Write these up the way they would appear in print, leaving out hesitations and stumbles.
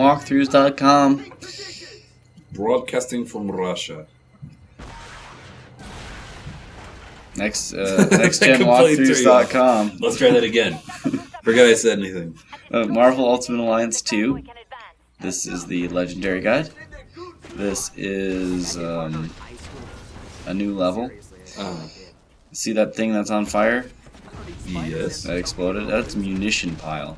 NextGenWalkthroughs.com. Broadcasting from Russia. NextGenWalkthroughs.com. Let's try that again. Forget I said anything. Marvel Ultimate Alliance 2. This is the Legendary Guide. This is a new level. See that thing that's on fire? Yes. That exploded? That's a munition pile.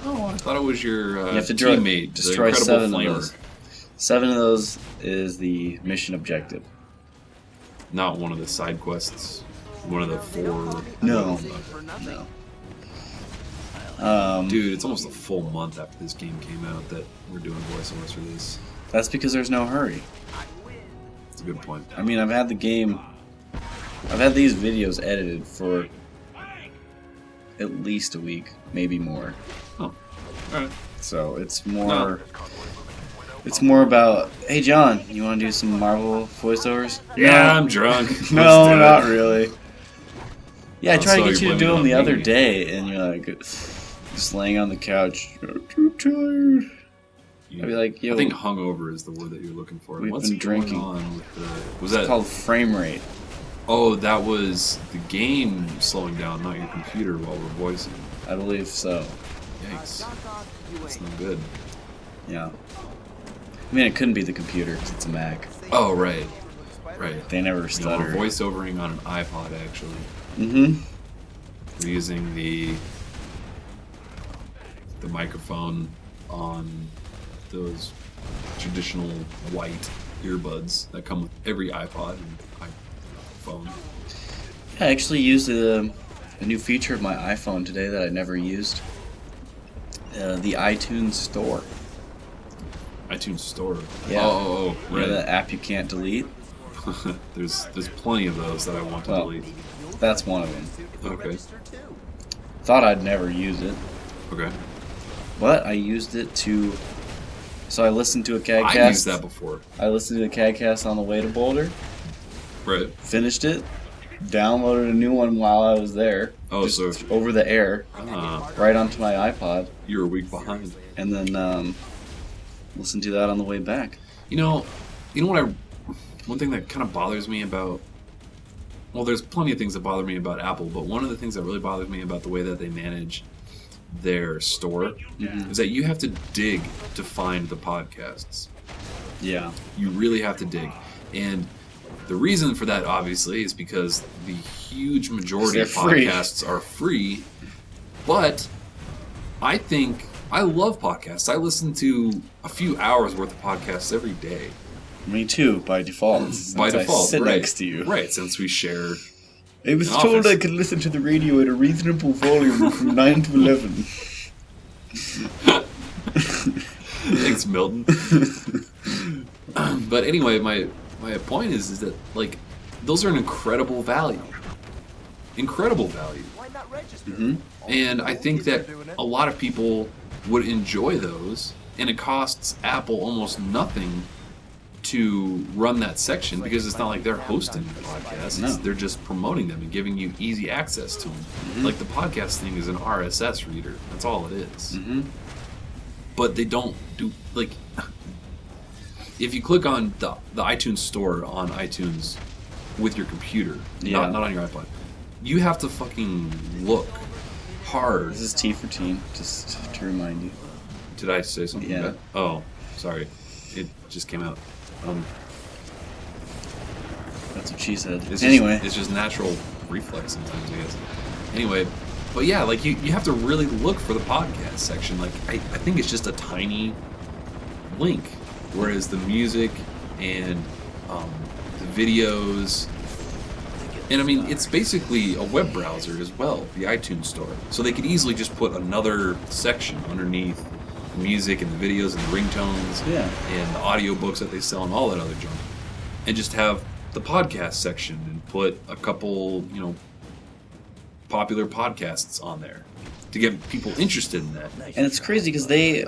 Oh, I thought it was your you have to teammate. Destroy 7 of those. 7 of those is the mission objective. Not one of the side quests. One of the 4. No. Dude, it's almost a full month after this game came out that we're doing voiceovers for this. That's because there's no hurry. That's a good point. I mean, I've had these videos edited for at least a week, maybe more. Oh, alright. So it's more about, hey John, you want to do some Marvel voiceovers? Yeah, No. I'm drunk. No, not really. Yeah, I tried to So get you to you're do them blaming the it on other me. day, and you're like, just laying on the couch, I'm too tired. I'd be like, yo, I think hungover is the word that you're looking for. We've What's been drinking. going on with the... Was it's that... called frame rate. Oh, that was the game slowing down, not your computer while we're voicing. I believe so. Yikes. That's not good. Yeah. I mean, it couldn't be the computer because it's a Mac. Oh, right. Right. They never You know, stutter. we're voiceovering on an iPod, actually. Mm-hmm. We're using the microphone on those traditional white earbuds that come with every iPod and iPhone. I actually used a new feature of my iPhone today that I never used. The iTunes Store. iTunes Store. Yeah. Oh, You know right. that app you can't delete? There's plenty of those that I want to delete. That's one of them. Okay. Thought I'd never use it, Okay. but I used it to... So I listened to a CADcast. I used that before. I listened to a CADcast on the way to Boulder, Right. finished it, downloaded a new one while I was there. Oh, just so over the air, right onto my iPod, you were a week behind. and then listened to that on the way back. You know what one thing that kind of bothers me about, well, there's plenty of things that bother me about Apple, but one of the things that really bothers me about the way that they manage their store is that you have to dig to find the podcasts. Yeah. You really have to dig. And the reason for that, obviously, is because the huge majority of They're free. podcasts are free, but I love podcasts. I listen to a few hours worth of podcasts every day. Me too, by default. Since By default, I sit right. next to you. Right, since we share... I was An told office. I could listen to the radio at a reasonable volume from 9 to 11. Thanks, Milton. But anyway, my point is that, like, those are an incredible value. Incredible value. And I think that a lot of people would enjoy those, and it costs Apple almost nothing to run that section because it's not like they're hosting the podcasts. No. They're just promoting them and giving you easy access to them. Like, the podcast thing is an RSS reader. That's all it is. But they don't do, like, if you click on the iTunes Store on iTunes with your computer, not on your iPod, you have to fucking look hard. This is T for teen, just to remind you. Did I say something Yeah. bad? Oh, sorry. It just came out. That's what she said. It's Anyway. it's just natural reflex sometimes, I guess. Anyway, but yeah, like, you have to really look for the podcast section. Like, I think it's just a tiny link, whereas the music and the videos, and I mean, it's basically a web browser as well, the iTunes Store. So they could easily just put another section underneath the music and the videos and the ringtones and the audiobooks that they sell and all that other junk, and just have the podcast section and put a couple, popular podcasts on there to get people interested in that. And it's crazy because they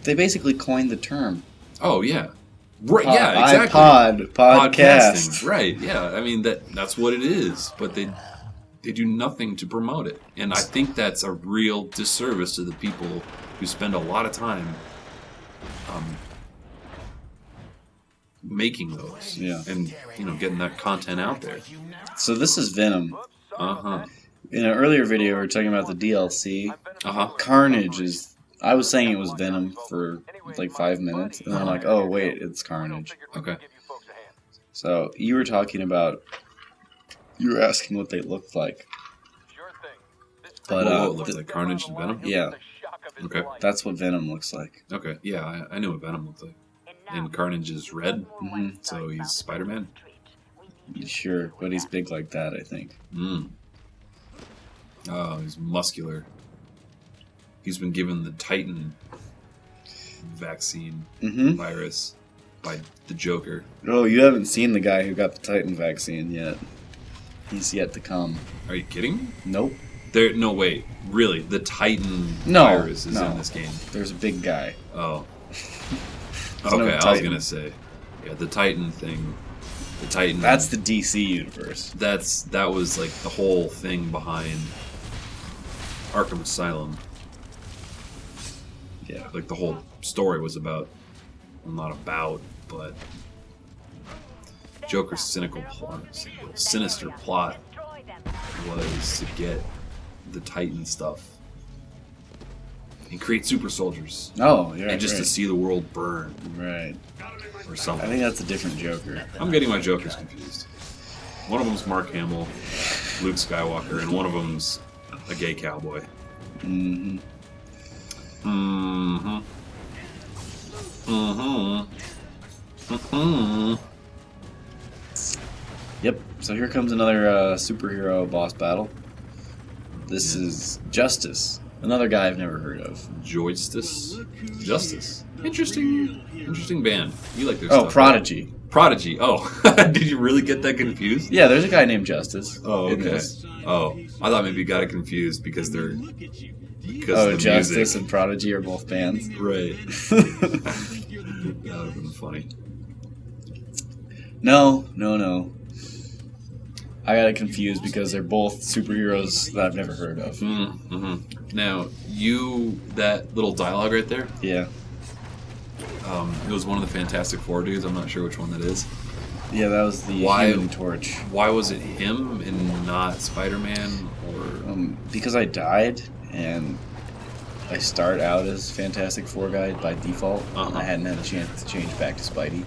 basically coined the term. Oh, yeah. Right, yeah, exactly. iPod, podcast. Right, yeah. I mean, that's what it is, but they They do nothing to promote it. And I think that's a real disservice to the people who spend a lot of time making those. Yeah. And, getting that content out there. So this is Venom. Uh-huh. In an earlier video, we were talking about the DLC. Uh-huh. Carnage is... I was saying it was Venom for like 5 minutes, and then I'm like, oh, wait, it's Carnage. Okay. So you were talking about... You were asking what they looked like. But, it looks like Carnage and Venom? Yeah. Okay. That's what Venom looks like. Okay. Yeah, I knew what Venom looked like. And Carnage is red, Mm-hmm. so he's Spider-Man? Sure, but he's big like that, I think. Oh, he's muscular. He's been given the Titan vaccine virus by the Joker. Oh, you haven't seen the guy who got the Titan vaccine yet. He's yet to come. Are you kidding me? Nope. No, wait. Really? The Titan virus is in this game? There's a big guy. Oh. No Okay, I was Titan. going to say. Yeah, the Titan thing. The Titan... That's the DC universe. That was like the whole thing behind Arkham Asylum. Yeah. Like the whole story was about... Well, not about, but... Joker's sinister plot was to get the Titan stuff and create super soldiers. Oh, yeah. And just to see the world burn Right. or I something. think that's a different Joker. I'm getting my Jokers confused. One of them's Mark Hamill, Luke Skywalker, and one of them's a gay cowboy. Mm-hmm. Mm-hmm. Mm-hmm. Mm-hmm. Yep. So here comes another superhero boss battle. This is Justice. Another guy I've never heard of. Justice. Interesting band. You like their Oh, stuff. Prodigy. Right? Prodigy. Oh, did you really get that confused? Yeah, there's a guy named Justice. Oh, in okay. this. Oh, I thought maybe you got it confused because of the Justice music. and Prodigy are both bands. Right. That would have been funny. No. I got it confused because they're both superheroes that I've never heard of. Mm-hmm. Now, that little dialogue right there, Yeah. it was one of the Fantastic Four dudes. I'm not sure which one that is. Yeah, that was the Human Torch. Why was it him and not Spider-Man? Or Because I died, and I start out as Fantastic Four guy by default, and I hadn't had a chance to change back to Spidey.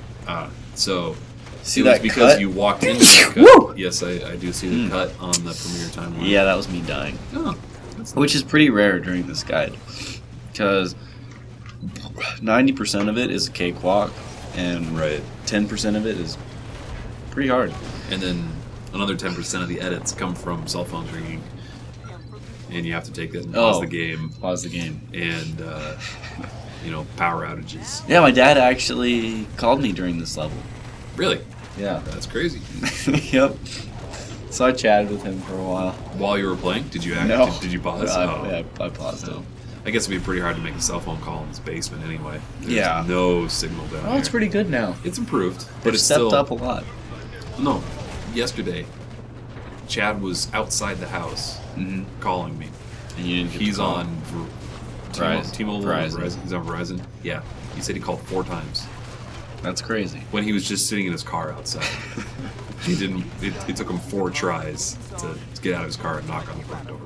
So... See it was that because cut? you walked into that cut. Woo! Yes, I do see the cut on the premiere timeline. Yeah, that was me dying. Oh, Which is pretty rare during this guide, because 90% of it is a cakewalk, and 10% of it is pretty hard. and then another 10% of the edits come from cell phones ringing, and you have to take that and pause the game, and power outages. Yeah, my dad actually called me during this level. Really? Yeah. That's crazy. Yep. So I chatted with him for a while. While you were playing, did you No. Did you pause? Yeah, I paused it. I guess it'd be pretty hard to make a cell phone call in his basement anyway. There's Yeah. no signal down Oh, here. it's pretty good now. It's improved, but They've it's stepped still up a lot. No, yesterday, Chad was outside the house calling me. And you didn't get He's to call. on T-Mobile. Verizon. He's on Verizon. Yeah, he said he called 4 times That's crazy. when he was just sitting in his car outside. He didn't. It took him 4 tries to get out of his car and knock on the front door.